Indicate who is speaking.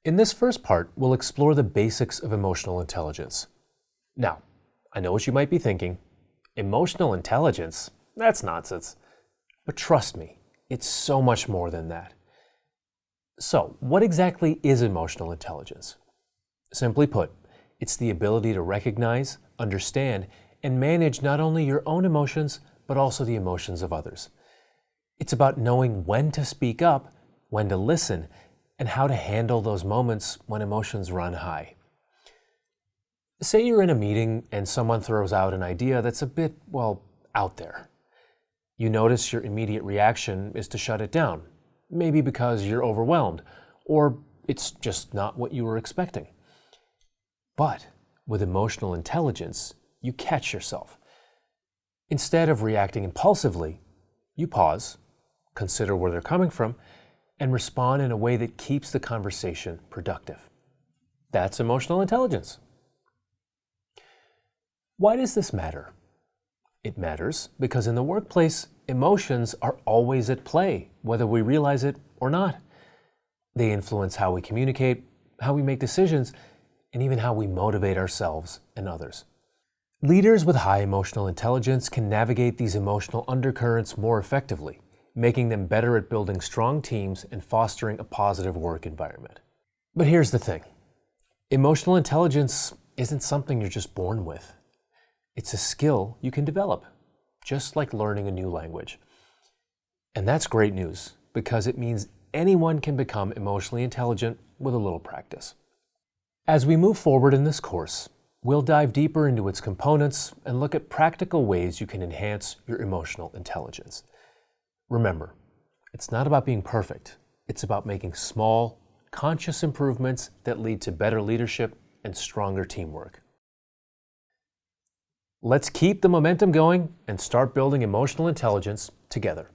Speaker 1: In this first part, we'll explore the basics of emotional intelligence. Now, I know what you might be thinking. Emotional intelligence? That's nonsense. But trust me, it's so much more than that. So, what exactly is emotional intelligence? Simply put, it's the ability to recognize, understand, and manage not only your own emotions, but also the emotions of others. It's about knowing when to speak up, when to listen, and how to handle those moments when emotions run high. Say you're in a meeting and someone throws out an idea that's a bit, out there. You notice your immediate reaction is to shut it down, maybe because you're overwhelmed, or it's just not what you were expecting. But with emotional intelligence, you catch yourself. Instead of reacting impulsively, you pause, consider where they're coming from, and respond in a way that keeps the conversation productive. That's emotional intelligence. Why does this matter? It matters because in the workplace, emotions are always at play, whether we realize it or not. They influence how we communicate, how we make decisions, and even how we motivate ourselves and others. Leaders with high emotional intelligence can navigate these emotional undercurrents more effectively, making them better at building strong teams and fostering a positive work environment. But here's the thing. Emotional intelligence isn't something you're just born with. It's a skill you can develop, just like learning a new language. And that's great news, because it means anyone can become emotionally intelligent with a little practice. As we move forward in this course, we'll dive deeper into its components and look at practical ways you can enhance your emotional intelligence. Remember, it's not about being perfect. It's about making small, conscious improvements that lead to better leadership and stronger teamwork. Let's keep the momentum going and start building emotional intelligence together.